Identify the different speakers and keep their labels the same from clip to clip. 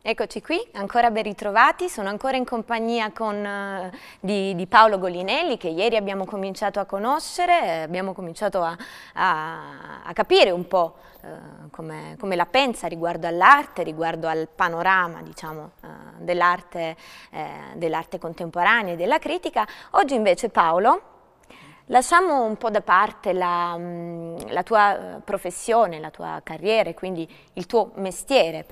Speaker 1: Eccoci qui, ancora ben ritrovati, sono ancora in compagnia di Paolo Golinelli, che ieri abbiamo cominciato a conoscere, abbiamo cominciato a capire un po' come la pensa riguardo all'arte, riguardo al panorama, diciamo, dell'arte contemporanea e della critica. Oggi invece, Paolo, lasciamo un po' da parte la tua professione, la tua carriera e quindi il tuo mestiere,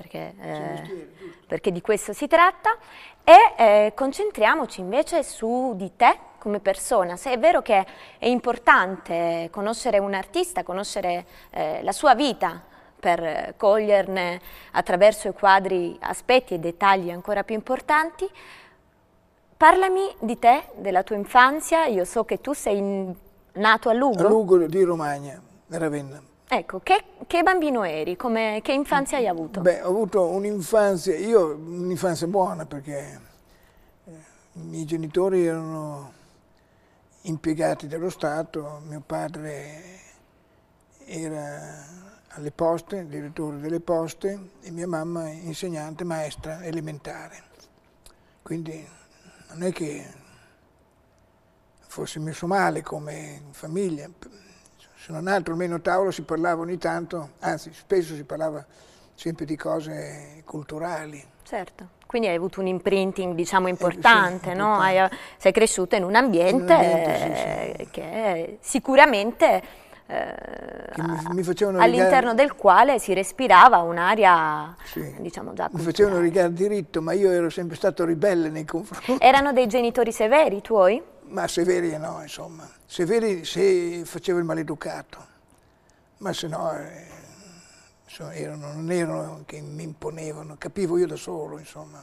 Speaker 1: perché di questo si tratta, e concentriamoci invece su di te come persona. Se è vero che è importante conoscere un artista, conoscere la sua vita per coglierne attraverso i quadri aspetti e dettagli ancora più importanti, parlami di te, della tua infanzia. Io so che tu sei nato a Lugo.
Speaker 2: A Lugo di Romagna, Ravenna.
Speaker 1: Ecco, che bambino eri? Che infanzia hai avuto?
Speaker 2: Beh, ho avuto un'infanzia buona perché i miei genitori erano impiegati dello Stato, mio padre era alle poste, direttore delle poste, e mia mamma insegnante, maestra elementare. Quindi non è che fosse messo male come famiglia, se non altro almeno a tavola si parlava ogni tanto, anzi spesso si parlava sempre di cose culturali.
Speaker 1: Certo, quindi hai avuto un imprinting, diciamo, importante,
Speaker 2: sì,
Speaker 1: no?
Speaker 2: importante.
Speaker 1: Sei cresciuto in un ambiente, che sicuramente all'interno del quale si respirava un'aria, diciamo, già culturale.
Speaker 2: Mi facevano rigare diritto, ma io ero sempre stato ribelle nei confronti.
Speaker 1: Erano dei genitori severi tuoi?
Speaker 2: Ma severi no, insomma. Severi se facevo il maleducato, ma se no non erano che mi imponevano, capivo io da solo, insomma.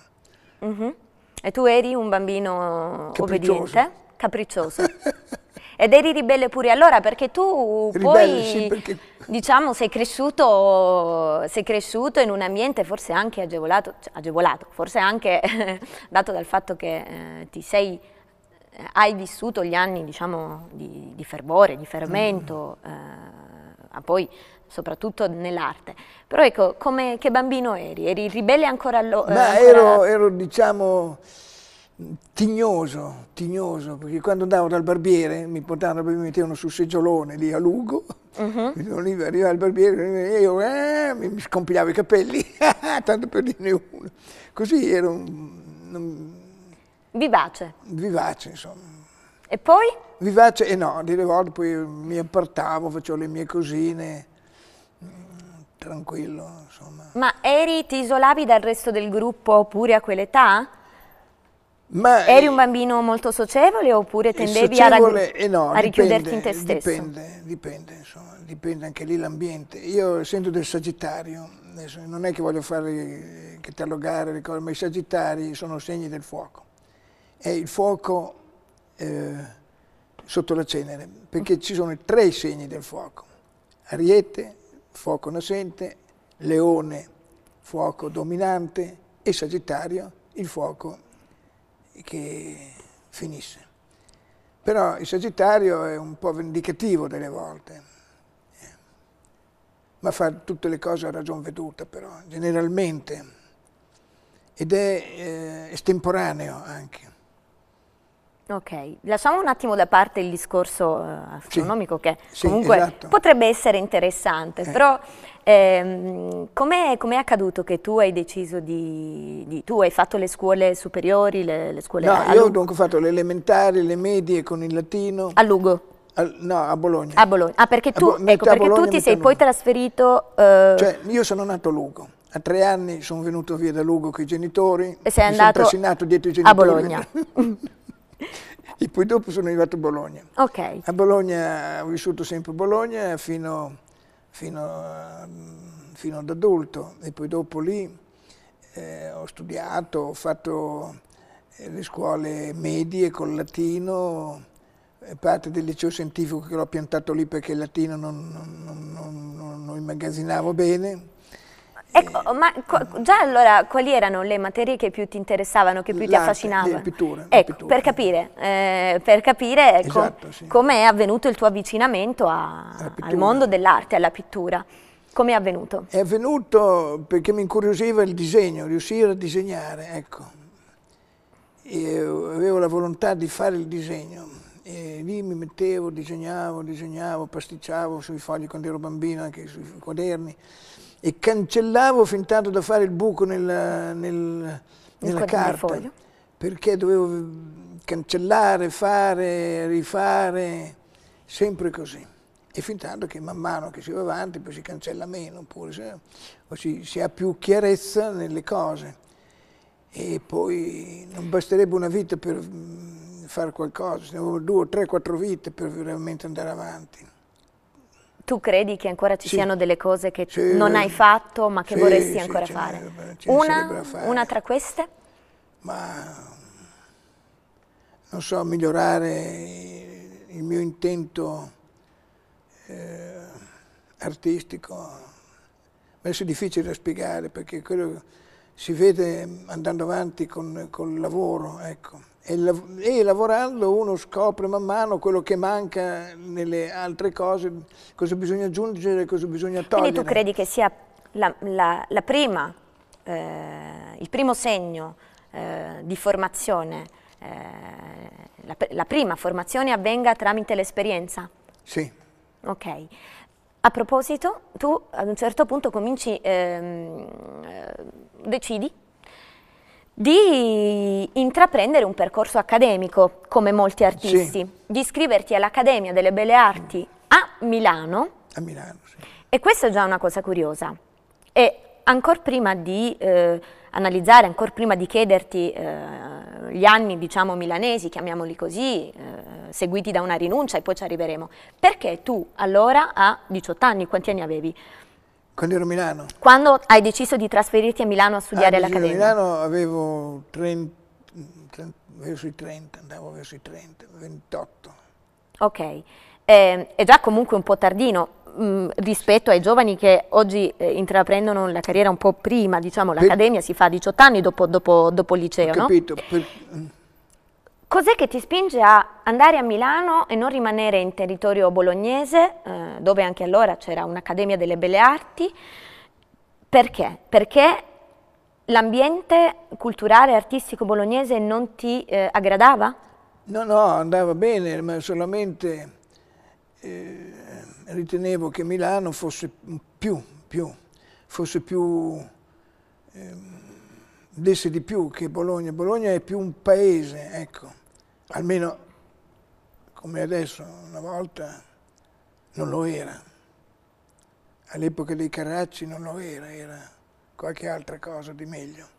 Speaker 1: E tu eri un bambino
Speaker 2: capriccioso.
Speaker 1: Obbediente? Capriccioso. Ed eri ribelle pure allora, perché tu
Speaker 2: ribelle,
Speaker 1: poi,
Speaker 2: sì, perché...
Speaker 1: diciamo, sei cresciuto in un ambiente forse anche agevolato, forse anche dato dal fatto che hai vissuto gli anni, diciamo, di fervore, di fermento, poi soprattutto nell'arte. Però ecco, che bambino eri? Eri ribelle ancora allora?
Speaker 2: Ma ero, diciamo, tignoso, perché quando andavo dal barbiere, mi mettevano sul seggiolone lì a Lugo, arrivava il barbiere e io mi scompigliavo i capelli, tanto per dirne uno. Così ero
Speaker 1: vivace.
Speaker 2: Vivace, insomma.
Speaker 1: E poi?
Speaker 2: Vivace e no, delle volte poi mi appartavo, facevo le mie cosine, tranquillo, insomma.
Speaker 1: Ma ti isolavi dal resto del gruppo pure a quell'età? Eri un bambino molto socievole oppure tendevi a richiuderti in te stesso?
Speaker 2: Dipende, insomma, dipende anche lì l'ambiente. Io essendo del Sagittario, adesso non è che voglio fare catalogare le cose, ma i Sagittari sono segni del fuoco. È il fuoco sotto la cenere, perché ci sono 3 segni del fuoco: Ariete, fuoco nascente; Leone, fuoco dominante; e Sagittario, il fuoco che finisce. Però il Sagittario è un po' vendicativo delle volte, ma fa tutte le cose a ragion veduta, però, generalmente, ed è estemporaneo anche.
Speaker 1: Ok, lasciamo un attimo da parte il discorso astronomico, che comunque
Speaker 2: esatto,
Speaker 1: potrebbe essere interessante, però com'è accaduto che tu hai deciso tu hai fatto le scuole superiori, le scuole
Speaker 2: io dunque ho fatto le elementari, le medie con il latino.
Speaker 1: A Lugo?
Speaker 2: No, a Bologna.
Speaker 1: A Bologna, perché tu ti sei poi trasferito...
Speaker 2: Cioè, io sono nato a Lugo. A 3 anni sono venuto via da Lugo con i genitori.
Speaker 1: E sei andato
Speaker 2: dietro i genitori.
Speaker 1: A Bologna.
Speaker 2: E poi dopo sono arrivato a Bologna.
Speaker 1: Ok.
Speaker 2: A Bologna ho vissuto sempre a Bologna fino ad adulto, e poi dopo lì ho studiato, ho fatto le scuole medie col latino, parte del liceo scientifico che l'ho piantato lì perché il latino non lo immagazzinavo bene.
Speaker 1: Ecco, ma già allora quali erano le materie che più ti interessavano, che più ti affascinavano?
Speaker 2: La pittura.
Speaker 1: Ecco, per capire
Speaker 2: esatto, sì.
Speaker 1: come è avvenuto il tuo avvicinamento al mondo dell'arte, alla pittura. Come è avvenuto?
Speaker 2: È avvenuto perché mi incuriosiva il disegno, riuscire a disegnare, ecco. E avevo la volontà di fare il disegno e lì mi mettevo, disegnavo, pasticciavo sui fogli quando ero bambino, anche sui quaderni, e cancellavo fin tanto da fare il buco nella carta, perché dovevo cancellare, fare, rifare, sempre così. E fin tanto che man mano che si va avanti poi si cancella meno, oppure si ha più chiarezza nelle cose. E poi non basterebbe una vita per fare qualcosa, ce ne avevo 2, 3, 4 vite per veramente andare avanti.
Speaker 1: Tu credi che ancora ci siano delle cose che non hai fatto ma che vorresti ancora fare? Una tra queste?
Speaker 2: Ma non so, migliorare il mio intento artistico. Adesso è difficile da spiegare perché quello si vede andando avanti con il lavoro, ecco. E lavorando uno scopre man mano quello che manca nelle altre cose, cosa bisogna aggiungere, cosa bisogna togliere.
Speaker 1: Quindi tu credi che sia il primo segno di formazione, la prima formazione avvenga tramite l'esperienza?
Speaker 2: Sì.
Speaker 1: Ok. A proposito, tu ad un certo punto decidi di intraprendere un percorso accademico, come molti artisti, di iscriverti all'Accademia delle Belle Arti a Milano.
Speaker 2: A Milano, sì.
Speaker 1: E questa è già una cosa curiosa. E ancora prima di analizzare, ancora prima di chiederti gli anni, diciamo, milanesi, chiamiamoli così, seguiti da una rinuncia, e poi ci arriveremo, perché tu allora a 18 anni, quanti anni avevi?
Speaker 2: Quando ero a Milano.
Speaker 1: Quando hai deciso di trasferirti a Milano a studiare all'Accademia?
Speaker 2: A Milano avevo verso i 30, andavo verso i 30, 28.
Speaker 1: Ok, è già comunque un po' tardino rispetto ai giovani che oggi intraprendono la carriera un po' prima, diciamo, l'Accademia si fa a 18 anni dopo il liceo,
Speaker 2: no? Ho capito.
Speaker 1: Cos'è che ti spinge a andare a Milano e non rimanere in territorio bolognese, dove anche allora c'era un'Accademia delle Belle Arti? Perché? Perché l'ambiente culturale e artistico bolognese non ti aggradava?
Speaker 2: No, andava bene, ma solamente ritenevo che Milano fosse desse di più che Bologna. Bologna è più un paese, ecco. Almeno come adesso, una volta non lo era. All'epoca dei Carracci non lo era, era qualche altra cosa di meglio.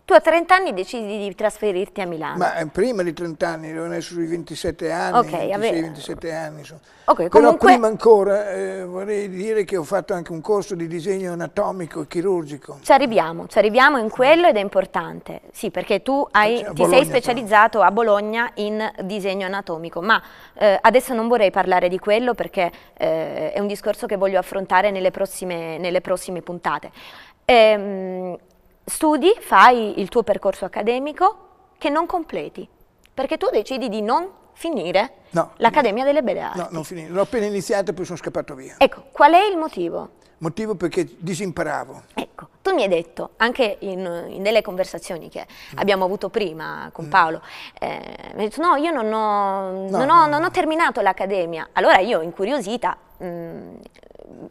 Speaker 1: Tu a 30 anni decidi di trasferirti a Milano.
Speaker 2: Ma prima di 30 anni, ero adesso sui 27 anni, 26-27 anni.
Speaker 1: Okay,
Speaker 2: però
Speaker 1: comunque...
Speaker 2: prima ancora vorrei dire che ho fatto anche un corso di disegno anatomico e chirurgico.
Speaker 1: Ci arriviamo in quello ed è importante. Sì, perché tu ti sei specializzato a Bologna in disegno anatomico, ma adesso non vorrei parlare di quello perché è un discorso che voglio affrontare nelle prossime puntate. Studi, fai il tuo percorso accademico che non completi, perché tu decidi di non finire l'Accademia delle Belle Arti.
Speaker 2: No, non finire, l'ho appena iniziata e poi sono scappato via.
Speaker 1: Ecco, qual è il motivo?
Speaker 2: Motivo perché disimparavo.
Speaker 1: Ecco, tu mi hai detto, anche in delle conversazioni che abbiamo avuto prima con Paolo, mi hai detto no, io non ho terminato l'Accademia. Allora io, incuriosita,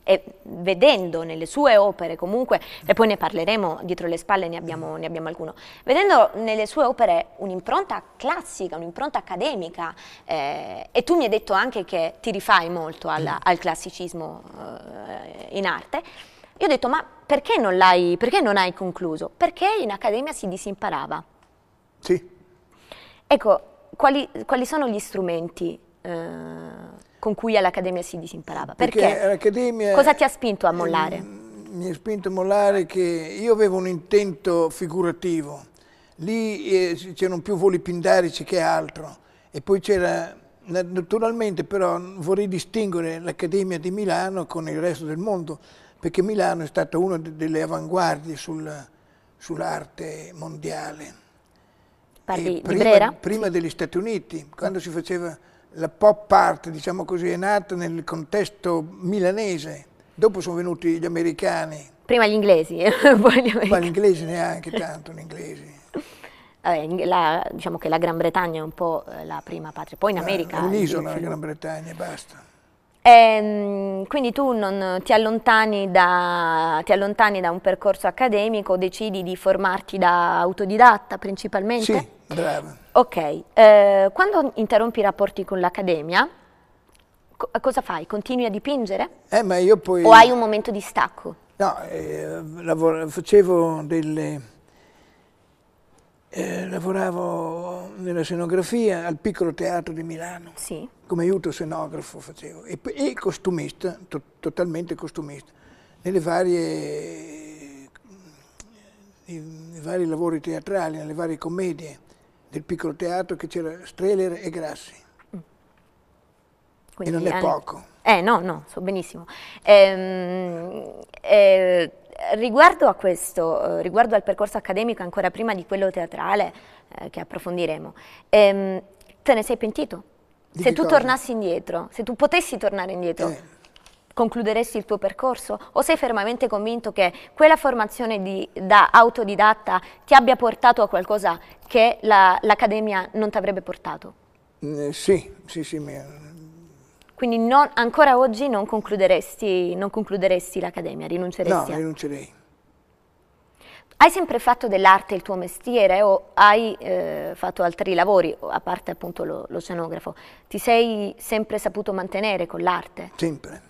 Speaker 1: e vedendo nelle sue opere comunque, e poi ne parleremo dietro le spalle, ne abbiamo alcuno, vedendo nelle sue opere un'impronta classica, un'impronta accademica, e tu mi hai detto anche che ti rifai molto al classicismo in arte, io ho detto ma perché non hai concluso? Perché in accademia si disimparava.
Speaker 2: Sì.
Speaker 1: Ecco, quali sono gli strumenti con cui all'Accademia si disimparava? Perché? Cosa ti ha spinto a mollare?
Speaker 2: Mi ha spinto a mollare che io avevo un intento figurativo. Lì c'erano più voli pindarici che altro. E poi c'era, naturalmente però vorrei distinguere l'Accademia di Milano con il resto del mondo, perché Milano è stata una delle avanguardie sull'arte mondiale.
Speaker 1: Parli di Brera?
Speaker 2: Prima degli Stati Uniti, quando si faceva la pop art, diciamo così, è nata nel contesto milanese, Dopo sono venuti gli americani.
Speaker 1: Prima gli inglesi, poi gli americani.
Speaker 2: Ma gli inglesi neanche tanto, gli inglesi.
Speaker 1: Diciamo che la Gran Bretagna è un po' la prima patria, poi in America...
Speaker 2: È un'isola la Gran Bretagna e basta.
Speaker 1: Quindi tu non ti allontani da un percorso accademico, decidi di formarti da autodidatta principalmente?
Speaker 2: Sì, brava.
Speaker 1: Ok, quando interrompi i rapporti con l'accademia, cosa fai? Continui a dipingere?
Speaker 2: Ma io poi...
Speaker 1: O hai un momento di stacco?
Speaker 2: No, facevo delle... lavoravo nella scenografia al Piccolo Teatro di Milano.
Speaker 1: Sì.
Speaker 2: Come aiuto scenografo facevo. E costumista, totalmente costumista, nei vari lavori teatrali, nelle varie commedie del Piccolo Teatro, che c'era Strehler e Grassi. Quindi e non è poco.
Speaker 1: No, so benissimo. Riguardo a questo, riguardo al percorso accademico, ancora prima di quello teatrale, che approfondiremo, te ne sei pentito? Se tu tornassi indietro, se tu potessi tornare indietro, concluderesti il tuo percorso? O sei fermamente convinto che quella formazione da autodidatta ti abbia portato a qualcosa che l'accademia non ti avrebbe portato?
Speaker 2: Sì.
Speaker 1: Quindi ancora oggi non concluderesti l'accademia, rinunceresti?
Speaker 2: No, rinuncerei.
Speaker 1: Hai sempre fatto dell'arte il tuo mestiere o hai fatto altri lavori, a parte appunto lo scenografo? Ti sei sempre saputo mantenere con l'arte?
Speaker 2: Sempre.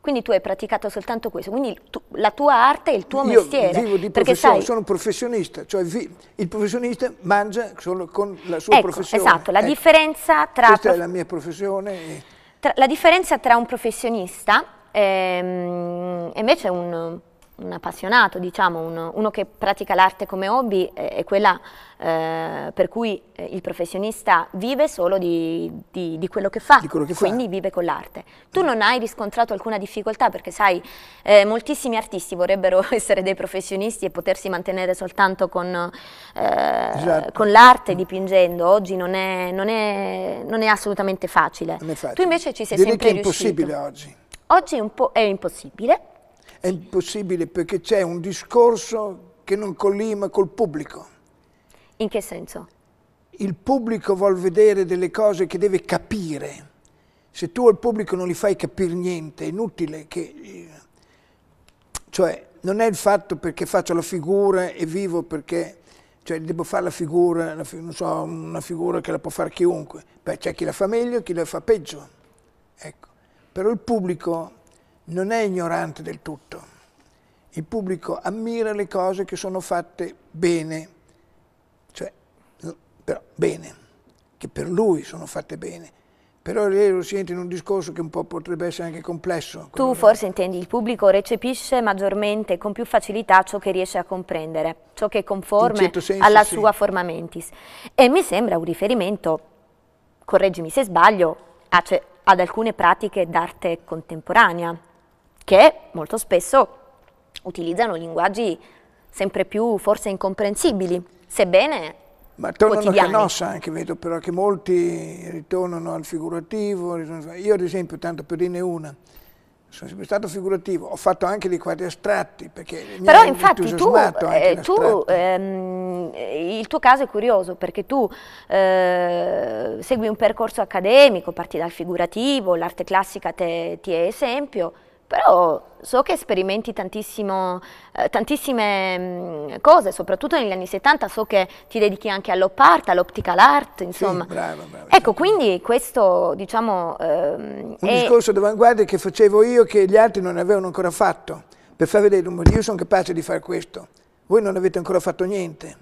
Speaker 1: Quindi tu hai praticato soltanto questo, quindi la tua arte è il tuo mestiere.
Speaker 2: Io vivo di professione, sono un professionista, cioè il professionista mangia solo con la sua professione.
Speaker 1: Esatto, la differenza tra...
Speaker 2: Questa è la mia professione.
Speaker 1: La differenza tra un professionista e invece un appassionato, diciamo, uno che pratica l'arte come hobby è quella per cui il professionista vive solo di quello che fa, quindi vive con l'arte. Tu non hai riscontrato alcuna difficoltà perché sai, moltissimi artisti vorrebbero essere dei professionisti e potersi mantenere soltanto con l'arte dipingendo. Oggi non è assolutamente facile.
Speaker 2: Non è facile.
Speaker 1: Tu invece ci sei sempre riuscito.
Speaker 2: È impossibile oggi.
Speaker 1: Oggi è impossibile.
Speaker 2: È impossibile perché c'è un discorso che non collima col pubblico.
Speaker 1: In che senso?
Speaker 2: Il pubblico vuol vedere delle cose che deve capire. Se tu al pubblico non gli fai capire niente, è inutile che... Cioè, non è il fatto perché faccio la figura e vivo perché... Cioè, devo fare la figura, non so, una figura che la può fare chiunque. Beh, c'è chi la fa meglio e chi la fa peggio. Ecco. Però il pubblico non è ignorante del tutto. Il pubblico ammira le cose che sono fatte bene, cioè, però bene, che per lui sono fatte bene. Però lei lo sente in un discorso che un po' potrebbe essere anche complesso.
Speaker 1: Tu forse intendi il pubblico recepisce maggiormente, con più facilità, ciò che riesce a comprendere, ciò che è conforme
Speaker 2: certo senso,
Speaker 1: alla
Speaker 2: sì.
Speaker 1: sua forma mentis. E mi sembra un riferimento, correggimi se sbaglio, ad alcune pratiche d'arte contemporanea, che molto spesso utilizzano linguaggi sempre più forse incomprensibili, sebbene
Speaker 2: ma tornano
Speaker 1: quotidiani.
Speaker 2: A Canossa anche, vedo però che molti ritornano al figurativo. Io ad esempio, tanto per dirne una, sono sempre stato figurativo, ho fatto anche dei quadri astratti, perché
Speaker 1: però
Speaker 2: mi ha
Speaker 1: infatti
Speaker 2: entusiasmato anche l'astratto.
Speaker 1: Il tuo caso è curioso perché tu segui un percorso accademico, parti dal figurativo, l'arte classica ti è esempio, però so che sperimenti tantissime cose, soprattutto negli anni 70, so che ti dedichi anche all'op art, all'optical art, insomma.
Speaker 2: Sì, brava.
Speaker 1: Ecco, quindi questo, diciamo...
Speaker 2: un discorso d'avanguardia che facevo io, che gli altri non avevano ancora fatto, per far vedere, io sono capace di fare questo, voi non avete ancora fatto niente.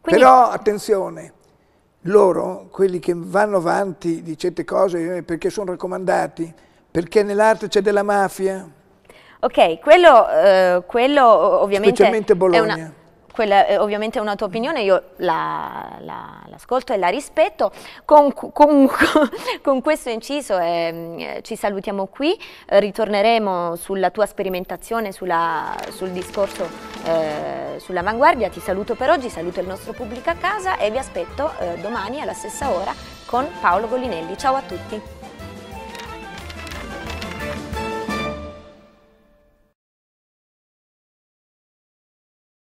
Speaker 2: Quindi... Però, attenzione, loro, quelli che vanno avanti di certe cose, perché sono raccomandati, perché nell'arte c'è della mafia.
Speaker 1: Ok, quello ovviamente
Speaker 2: specialmente Bologna.
Speaker 1: Quella ovviamente è una tua opinione, io l'ascolto e la rispetto. Con questo inciso ci salutiamo qui, ritorneremo sulla tua sperimentazione, sul discorso sull'avanguardia. Ti saluto per oggi, saluto il nostro pubblico a casa e vi aspetto domani alla stessa ora con Paolo Golinelli. Ciao a tutti!